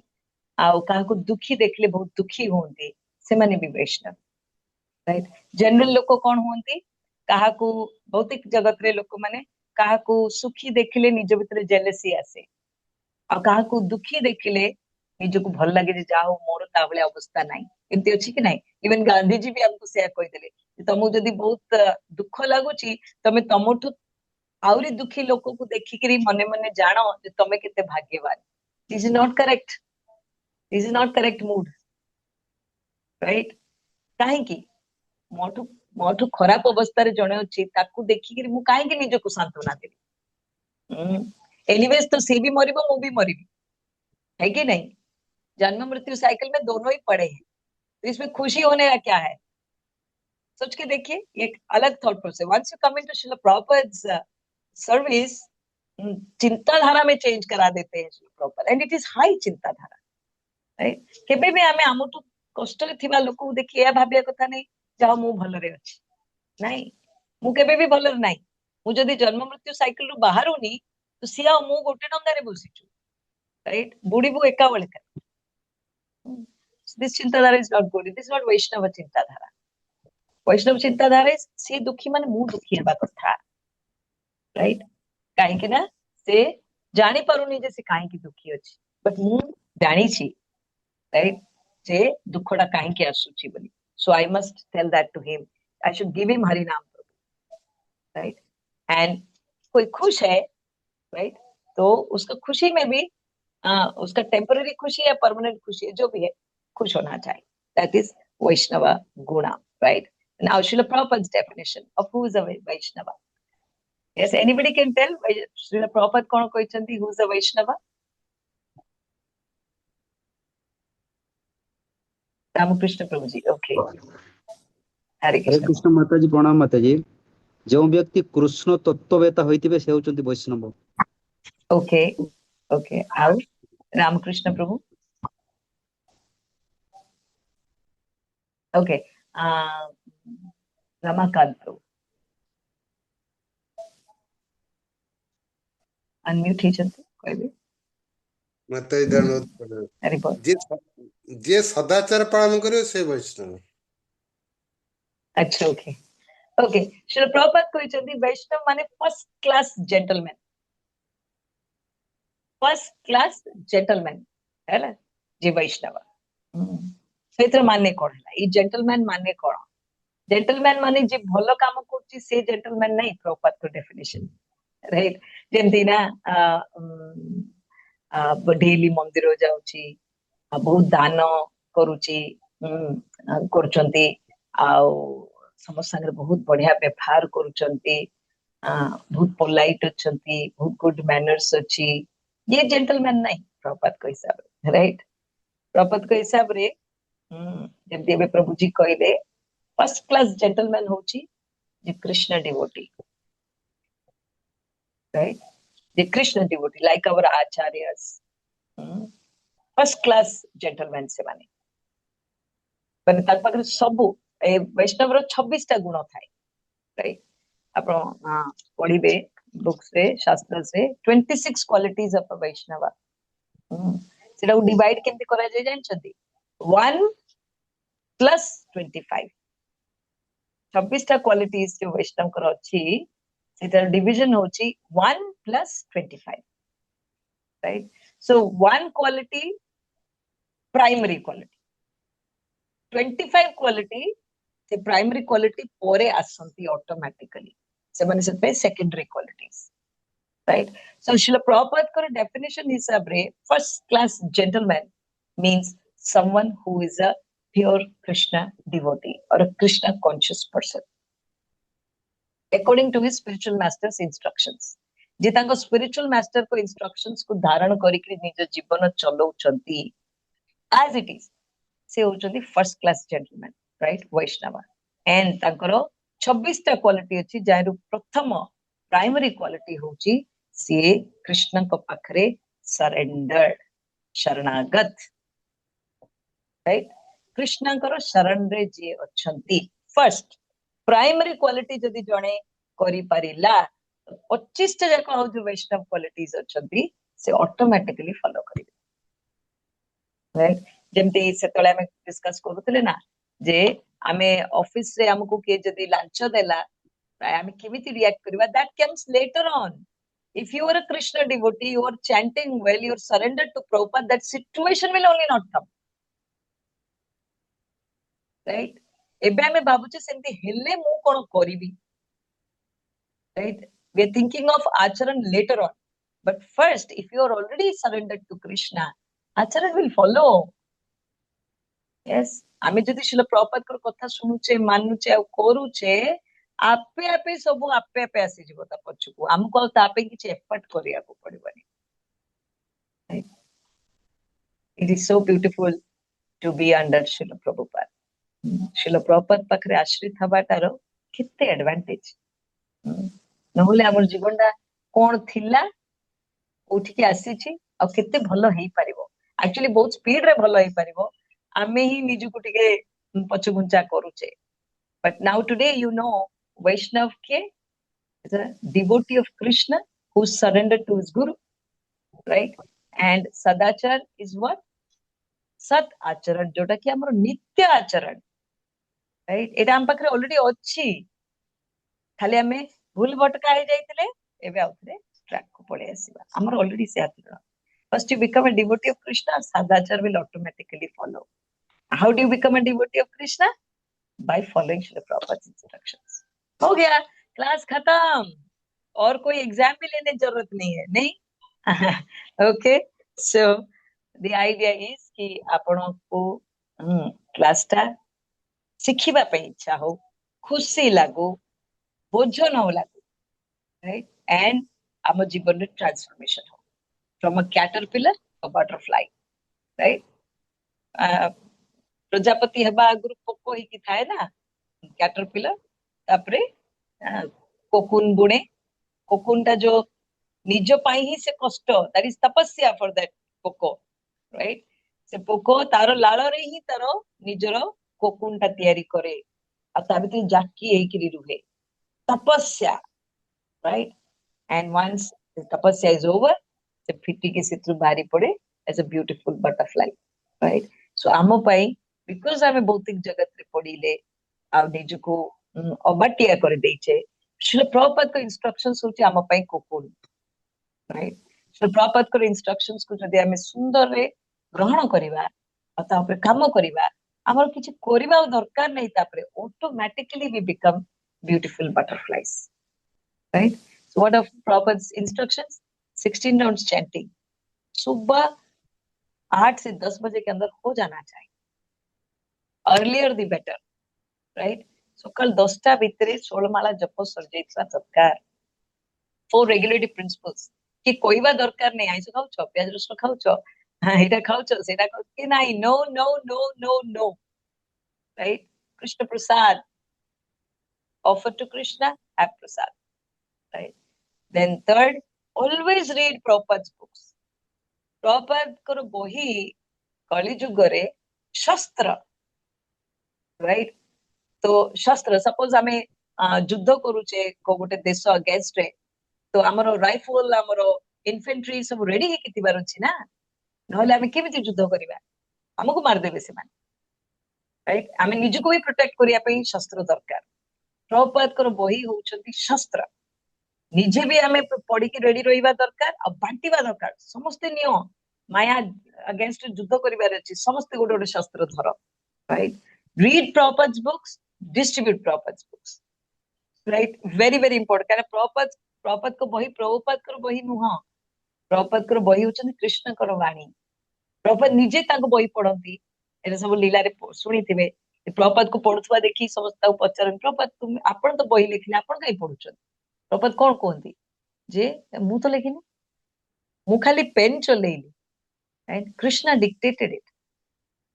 आउ काहा को दुखी देखले बहुत दुखी होंती से माने भी वैष्णव राइट जनरल लोक कौन होंती काहा को भौतिक जगत रे लोक माने काहा को सुखी देखले निज भीतर जेलसी आसे आ काहा को दुखी देखले निज को भल लगे जे जाओ मोर ता भले अवस्था नाही एंती अछि कि नाही इवन गांधी जी भी हमको शेयर कहि देले तमु जदी बहुत दुख लागुची तमे तमठु आउरी दुखी लोक को देखिकरी मने मने जानो जे तमे केते भाग्यवान this is not correct mood right काहे की मोठु खराब अवस्था रे जणे अछि ताकू देखिकरी मु काहे की निज को सांत्वना देबी एनीवेज तो सी भी मरिबो मु भी मरिबी है कि नहीं जन्म मृत्यु साइकिल में दोनों ही पड़े हैं तो इसमें खुशी होने का क्या है सोच के देखिए एक अलग thought process once you come into Srila Prabhupada's service चिंताधारा में चेंज करा देते हैं Srila Prabhupada and it is high चिंताधारा राइट केबे भी हमें हमटू कष्ट थिबा लोक देखि या भाबिया कथा नहीं जाओ मु भलरे अछि नहीं मु केबे भी भलरे नहीं मु जदी जन्म मृत्यु साइकिल रु बाहरुनी तो सिया मु गोटे डंगा रे बसिछु राइट बुड़ीबु एका बेले दिस चिंताधारा is not good this not Vaishnava चिंताधारा वैष्णव चिंताधारा इज सी दुखी माने मु दुखी हेबा कथा राइट काहे कि ना से जानी पारुनी जे से काहे की दुखी अछि बट मु जानी छी राइट जे दुखड़ा काहे की आसुची बोली so I must tell that to him I should give him Hari Naam right and कोई खुश है राइट तो उसका खुशी में भी उसका टेम्पररी खुशी या परमानेंट खुशी है जो भी है खुश होना चाहिए दैट इज वैष्णव गुणा right now Srila Prabhupada's definition of who is a Vaishnava. Yes, anybody can tell Srila Prabhupada कौन कहते who is a Vaishnava? Ramakrishna Prabhu ji okay Hare Krishna Mata ji प्रणाम माता जी जो व्यक्ति कृष्ण तत्ववेता होइतिबे से होचंती वैष्णव ओके ओके आउ रामकृष्ण प्रभु ओके रमाकांत प्रभु अनम्यूट ହେଇଛନ୍ତି କହିବେ मत धन्यवाद जे सदाचार पालन करे से वैष्णव अच्छा ओके ओके श्रील प्रभुपाद कहते वैष्णव माने फर्स्ट क्लास जेंटलमैन है जे वैष्णव से माने कौन है ये जेंटलमैन माने कौन जेंटलमैन माने जे भलो काम करछि से जेंटलमैन नहीं प्रभुपाद को डेफिनेशन राइट जेमती ना डेली मंदिर जाउछि बहुत दान करूछि करचंती आउ समस्त संगे बहुत बढ़िया व्यवहार करूचंती बहुत पोलाइट अच्छंती बहुत गुड मैनर्स अच्छी ये जेंटलमैन नहीं प्रभुपाद को हिसाब राइट प्रभुपाद को हिसाब रे जेमती एबे प्रभु जी कहले फर्स्ट क्लास जेंटलमैन होची जे कृष्ण डिवोटी राइट जे Krishna devotee like our acharyas first class gentleman से माने माने तार पाखरे सबु ए वैष्णव रो 26 टा गुण थाए राइट आपण पढिबे बुक्स रे शास्त्र से 26 क्वालिटीज ऑफ अ वैष्णव सेटा डिवाइड केमती करा जाय जानछथि 1 प्लस 25 26 टा क्वालिटीज जो वैष्णव कर अछि सेटा डिवीजन होची 1 plus 25 right so 1 quality primary quality 25 quality से प्राइमरी क्वालिटी पोरे आसंती ऑटोमेटिकली से माने से पे secondary qualities right so Srila Prabhupada कर डेफिनेशन हिसाब रे first class gentleman means someone who is a pure Krishna devotee और a Krishna conscious person according to his spiritual master's instructions जे तांको स्पिरिचुअल मास्टर को इंस्ट्रक्शंस को धारण करिक निज जीवन चलाउचंती as it is से होचंती first class gentleman right Vaishnava and तांकर 26 टा क्वालिटी अछि जायरु प्रथम प्राइमरी क्वालिटी होची से कृष्ण को पाखरे सरेंडर शरणागत राइट कृष्णकर शरण रे जे अछंती फर्स्ट प्राइमरी क्वालिटी जदी जणे करि परिला 25 टा जाक हो जो वैष्णव क्वालिटीज अछंती से ऑटोमेटिकली फॉलो करिवे राइट जेमती से तळे हम डिस्कस करथले ना जे आमे ऑफिस रे हमकु के जदी लांच देला आमे केमिति रिएक्ट करबा that comes later on if you are a Krishna devotee you are chanting well you are surrendered to Prabhupada that situation will only not come right एबे आमे बाबुचे सेमती हेले मु कोन करिवि right we are thinking of acharan later on but first if you are already surrendered to Krishna acharan will follow yes आमे जदी श्रील प्रभुपाद कर कथा सुनुचे मानुचे आ करूचे आपे आपे सब आपे आपे आसी जीवो ता पछकु हमको तापे किछ एफर्ट करिया को पड़िबनी it is so beautiful to be under Srila Prabhupada Srila Prabhupada पाखरे आश्रित हबाटार केते एडवांटेज नहुले हमर जीवनटा कोन थिला उठी के आसी छी आ केते भलो हेई परिबो एक्चुअली बहुत स्पीड रे भलो हेई परिबो आमे ही निजु को टिके पछुघुंचा करूचे but now today you know Vaishnav ke is a devotee of Krishna who surrendered to his guru, right? And Sadachar is what? Sat acharan, जोटा कि हमरो नित्य आचरण, right? एटा हम पाखरे ऑलरेडी अछि, खाली हमें भूल भटका हे जाइतले एबे आउथरे ट्रैक को पळे आसीबा हमरो ऑलरेडी से आचरण. First you become a devotee of Krishna, Sadachar will automatically follow. How do you become a devotee of Krishna? By following Srila Prabhupada's instructions. हो गया, क्लास खत्म, और कोई एग्जाम भी लेने जरूरत नहीं है, नहीं? Okay, so the idea is कि आपण को क्लास टा शिखिबा पे इच्छा हो, खुशी लागो, बोझ न लागो, राइट? एंड आम जीवन में ट्रांसफॉर्मेशन हो from a caterpillar to butterfly, right? प्रजापति हेबा आगुरु पोको ही कि थाए ना कैटरपिलर, तापरे कोकुन बुणे, कोकुन टा जो निजो पाई ही से कष्ट, दैट इज तपस्या फॉर दैट पोको, राइट? से पोको तारो लाଳ रे ही तारो निजरो कोकुन टा तयारी करे आ ता भीतर जाकी हेकरी रुहे, तपस्या, राइट? एंड वंस द तपस्या इज ओवर, से फिटी के सित्रु बाहरी पड़े as a beautiful butterfly, right? So आमो पाई बिकॉज़ आमे भौतिक जगत रे पड़ीले आ निज को अबाटिया कर देछे, श्री प्रभुपाद को इंस्ट्रक्शंस होची आम पाई कोकुन, राइट? श्री प्रभुपाद को इंस्ट्रक्शंस को जदि आमे सुंदर रे ग्रहण करिवा आ ता ऊपर काम करिवा, हमर किछि करिवा दरकार नै, तापरे automatically we become beautiful butterflies, right? So what are Prabhupada's instructions? 16 rounds chanting सुबह 8 से 10 बजे के अंदर हो जाना चाहिए, अर्लियर दी बेटर, राइट? सकाल 10टा भितरे 16 माला जप सरजेइत्वा दरकार. 4 रेगुलेटरी प्रिंसिपल्स कि कोइबा दरकार नै, आइसो खाउछो, प्याज रसुन खाउछो, हां एटा खाउछो, सेटा खाउ कि नाही, no no no no no, right? Krishna prasad, offer to Krishna, have prasad, right? Then third, always read Prabhupada's books. Prabhupada koro bohi kali jugare shastra, right? तो शस्त्र सपोज आमे युद्ध करूचे को गोटे देश अगेंस्ट रे, तो हमरो राइफल हमरो इन्फेंट्री सब रेडी हे कितिबार अछि ना, नहले आमे केमिति युद्ध करिबा, हमको मार देबे से मान, राइट? आमे निज को ही प्रोटेक्ट करिया पे शस्त्र दरकार. प्रभुपाद को बही होउछंती शस्त्र, निजे भी आमे पढ़ी के रेडी रहिबा दरकार आ बांटीबा दरकार. समस्त नियो माया अगेंस्ट युद्ध करिबार अछि, समस्त गोटे गोटे शस्त्र धर, right? Read Prabhupada's books, distribute Prabhupada's books, right? Very very important. कारण प्रभुपाद को बही प्रभुपाद को बही नुह, प्रभुपाद को बही होचन कृष्ण को वाणी. प्रभुपाद निजे ताको बही पढ़ंती, एटा सब लीला रे सुनिथिबे. प्रभुपाद को पढुथवा देखि समस्त पचारन, प्रभुपाद तुम आपण तो बही लिखिने, आपण काई पढुछन? प्रभुपाद कोन कोंती जे मु तो लिखिने, मु खाली पेन चलेइली, right? Krishna dictated it.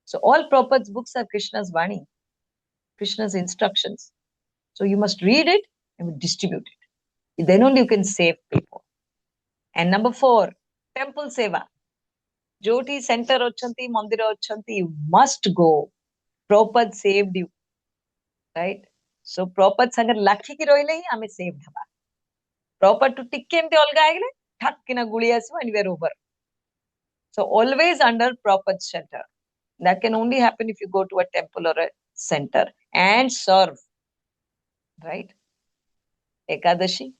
So all Prabhupada's books are Krishna's Vani, Krishna's instructions. So you must read it and distribute it. Then only you can save people. And number 4, temple seva. Joti center ochanti, mandira ochanti, you must go. Prabhupada saved you, right? So Prabhupada sangar lakhi ki roile hi ame saved haba. Prabhupada to tikke emti olga agile, thak kina guli asiba and we are over. So always under Prabhupada's shelter. That can only happen if you go to a temple or a center and serve, right? Ekadashi,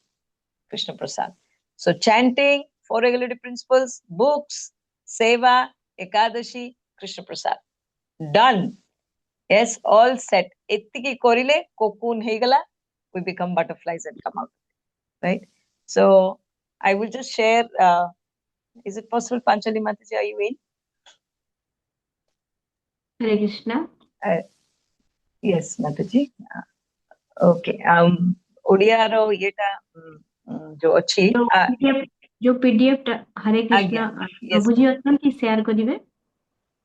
Krishna Prasad. So chanting, 4 regulative principles, books, seva, Ekadashi, Krishna Prasad. Done. Yes, all set. Ettiki korile, cocoon heigala, we become butterflies and come out, right? So I will just share, is it possible, Panchali Mataji, are you in? Hare Krishna. Yes, Mataji. Okay. Odia रो येटा जो अछि जो PDF टा हरे कृष्ण प्रभु जी अछन कि share करिवे.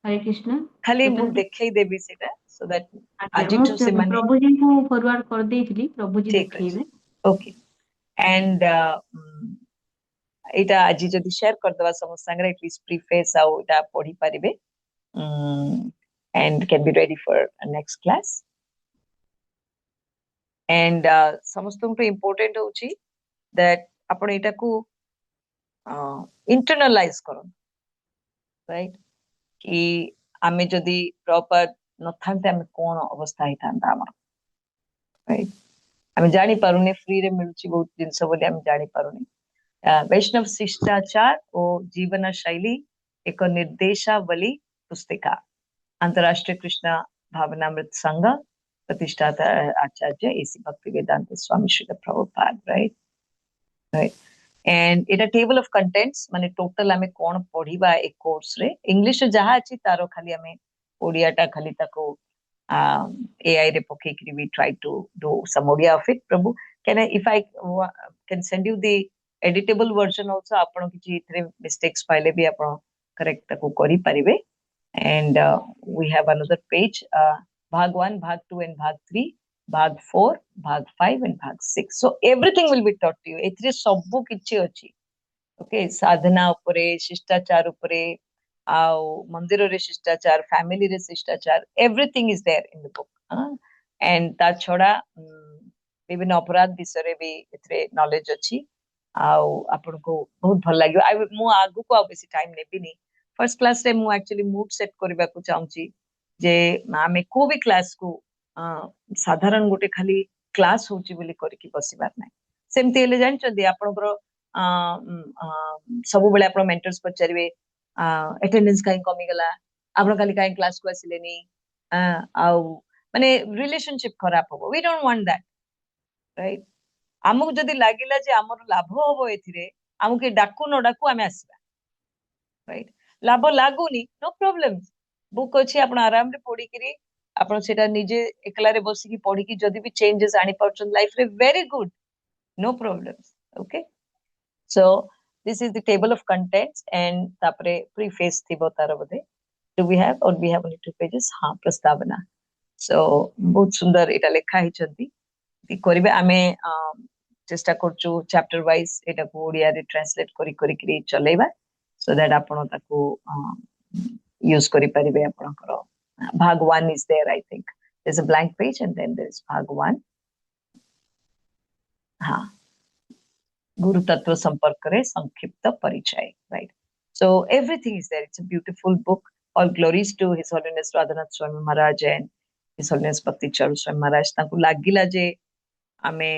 हरे कृष्ण खाली मु देखै देबी सेटा सो दैट आज टू से माने प्रभु जी को फॉरवर्ड कर देइथली, प्रभु जी देखैबे. ओके. एंड एटा आज जदी शेयर कर दवा समस्त संगे एटलीस्ट प्रीफेस आ ओटा पढी परिबे. and can be ready for next class. And ସମସ୍ତଙ୍କୁ important ହଉଛି that ଆପଣ ଏଟାକୁ internalize କରନ୍ତୁ, right? कि आमे जदि प्रॉपर नथांते आमे कोन अवस्था हितांता हमर, राइट? आमे जानि पारुने फ्री रे मिलुची बहुत जिंस बोली आमे जानि पारुने। वैष्णव शिष्टाचार और जीवन शैली एक निर्देशावली पुस्तिका, अंतरराष्ट्रीय कृष्ण भावनामृत संघ, प्रतिष्ठाता Acharya AC Bhaktivedanta Swami Srila Prabhupada, right? Right. And इटा टेबल ऑफ कंटेंट्स माने टोटल आमे कोन पढिबा ए कोर्स रे इंग्लिश जहा अछि तारो खाली आमे ओडिया टा खाली ताको एआई रे पकेकरी we try to do some Odia of it. Prabhu can I if I can send you the editable version also, आपण किछि इथरे मिस्टेक्स पाइले भी आपण करेक्ट ताको करि परिबे। And we have another page, भाग 1, भाग 2 एंड भाग 3, भाग 4, भाग 5 and भाग 6. So everything will be taught to you. एथरे सबु किछि अछि, ओके? साधना उपरे, शिष्टाचार उपरे, आउ मंदिर रे शिष्टाचार, फैमिली रे शिष्टाचार, everything is there in the book. And ता छोड़ा विभिन्न अपराध विषय रे भी एथरे नॉलेज अछि। आउ आपन को बहुत भल लागियो। आई मु आगु को आ बेसी टाइम नेबिनी। फर्स्ट क्लास रे मु एक्चुअली मूड सेट करबा को चाहूची जे आमे को भी क्लास को साधारण गोटे खाली क्लास होची बोली करके बसिबार नै। सेमते हेले जान चंदी आपनकर सब बेले आपन मेंटर्स पचारिबे अटेंडेंस काई कमी गला, आपन खाली काई क्लास को आसिलेनी, आउ माने रिलेशनशिप खराब हो। We don't want that, right? हमकु जदी लागिला जे हमर लाभ होबो एथिरे, हमकु डाकू न डाकू आमे आसीबा, राइट? लाभ लागुनी, नो प्रॉब्लम। बुक अछि, आपन आराम रे पढी करी आपन सेटा निजे एकला रे बसी की पढी की जदी भी चेंजेस आनी पाउछन लाइफ रे, very good, no problems, okay? So this is the table of contents and तापरे प्रीफेस थिबो तार बदे। Do we have or we have only 2 pages? हां, प्रस्तावना। सो बहुत सुंदर एटा लेखा हि चंदी ती करिवे। आमे चेष्टा करचु चैप्टर वाइज एटा को ओडिया रे ट्रांसलेट करी करी करी चलेबा, सो दैट आपण ताको यूज करि परिबे। आपनकर भाग 1 is there, I think. There's a blank page and then there's भाग 1. हाँ, गुरु तत्व संपर्क रे संक्षिप्त परिचय, right? So everything is there. It's a beautiful book. All glories to His Holiness Radhanath Swami Maharaj and His Holiness Bhakti Charu Swami Maharaj. तांकु लागिला जे आमे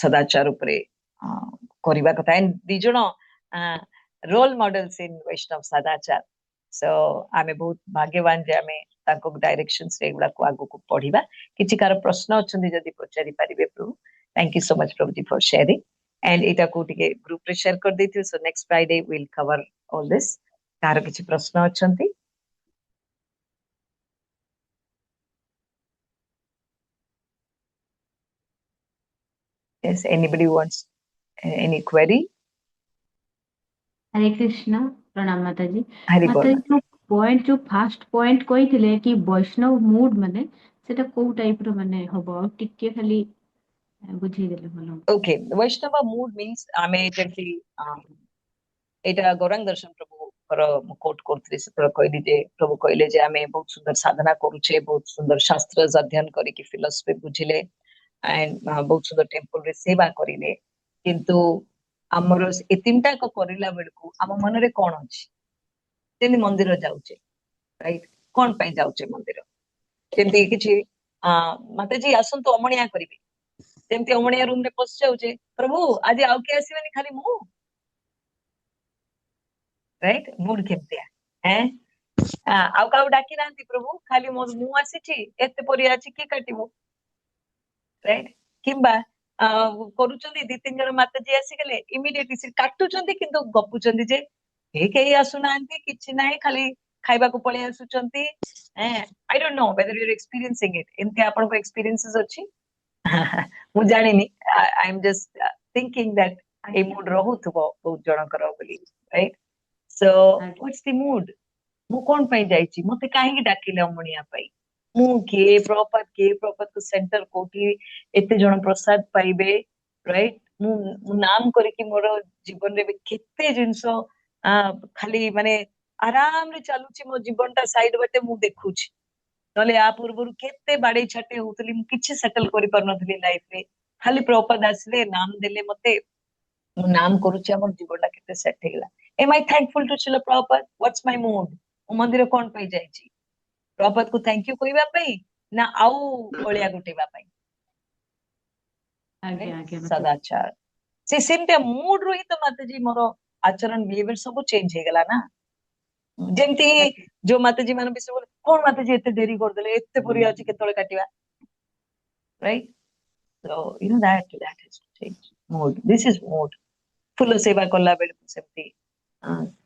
सदाचार उपरे करिबा कथा। एंड दी जण रोल मॉडल्स इन वैष्णव सदाचार। सो आमे बहुत भाग्यवान जे आमे तांको डायरेक्शंस रे गुडा को आगु को पढिबा। किछि कार प्रश्न अछंदी जदी पचारि परिबे Prabhu. Thank you so much Prabhu ji for sharing. And एटा को टिके ग्रुप रे शेयर कर देथियो। So next Friday we will cover all this. कार किछि प्रश्न अछंती? Yes, anybody wants any query? हरे कृष्ण, प्रणाम माता जी। हरि माता बोल। जी जो पॉइंट जो फास्ट पॉइंट कहिथिले कि वैष्णव मूड माने सेटा को टाइप रो माने हबो, टिके खाली बुझी देले भलो। Okay, Vaishnava mood means आमे जेंटली एटा गौरांग दर्शन प्रभु कर कोट करथि से कहली जे प्रभु कहले जे आमे बहुत सुंदर साधना करूछे, बहुत सुंदर शास्त्र अध्ययन करी कि फिलॉसफी बुझिले एंड बहुत सुंदर टेंपल रे सेवा करिले, किंतु हमर एतिमटा को करिला बेलकु हम मन रे कोन अछि? जेनि मंदिर जाउछे, राइट? कोन पय जाउछे मंदिर? जेंति किछि माताजी आसंतु अमणिया करिवे, जेंति अमणिया रूम रे पस जाउछे, प्रभु आज आउ के आसीबेनी खाली मु, राइट? मूड केमतिया हैं? आउ काउ डाकी नांती प्रभु, खाली मो मु आसीछि, एते परिया अछि के काटिबो, राइट? किंबा करूचंदी 2-3 जण माताजी आसी गेले इमिडिएटली से काटुचंदी, किंतु गपुचंदी जे हे केही आसु नांती, किछि नाही, खाली खाइबा को पळे आसुचंती। I don't know whether you are experiencing it. एमते आपन को एक्सपीरियंसेस अछि? मु जानिनी, I am just thinking that a mood रहुथबो बहुत जण कर बोली, right? So what's the mood? मु कोन पय जाईची, मते काहे डाकिले अमणिया पय? मु के प्रॉपर को सेंटर कोठी एते जण प्रसाद पाइबे, राइट? मु नाम करी कि मोर जीवन रे केते जिंसो खाली माने आराम रे चलुची मो जीवनटा साइड बटे मु देखुची नले आ पूर्वरु केते बाड़े छाटे होतली मु किछि सेटल करि परनथली लाइफ रे खाली प्रभुपाद आसले नाम देले मते मु नाम करूची हमर जीवनटा केते सेट हेला am I thankful to Srila Prabhupada what's my mood मु मंदिर कोन पई जाईची प्रभुपाद को थैंक यू कहिबा पई ना आउ ओलिया गुटेबा पई आज्ञा आज्ञा माताजी सदाचार से सेमते मूड रही तो माताजी मोर आचरण बिहेवियर सब चेंज हे गला ना जेमती जो माताजी मान विषय बोले कौन माताजी एते देरी कर देले एते पुरी अछि केतळे काटिबा right so you know that has to change mood this is mood full seva कला बेल सेमती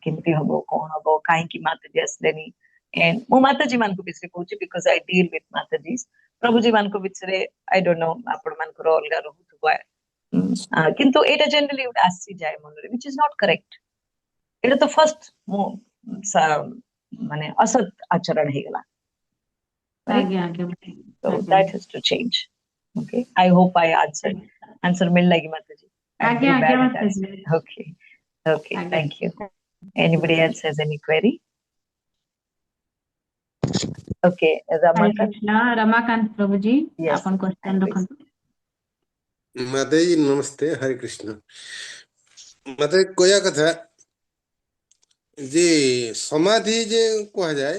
केमती हबो कोन हबो काहे की माताजी असलेनी एंड मो माताजी मान को विषय कहूची बिकॉज़ आई डील विथ माताजी प्रभुजी मान को विषय आई डोंट नो आपण मान को अलगा रहू किंतु एटा जनरली आसी जाए मन व्हिच इज नॉट करेक्ट एटा तो फर्स्ट माने असत आचरण हे गला आज्ञा आज्ञा so that has to change okay I hope I answer मिल लगी माताजी I'm आज्ञा very आज्ञा bad at माताजी answering okay आज्ञा thank you anybody else has any query okay Hare Ramakant Krishna Ramakant Prabhu ji yes आपन क्वेश्चन रखंतु माताजी नमस्ते हरे कृष्ण मते कोया कथा जे समाधि जे कहा जाए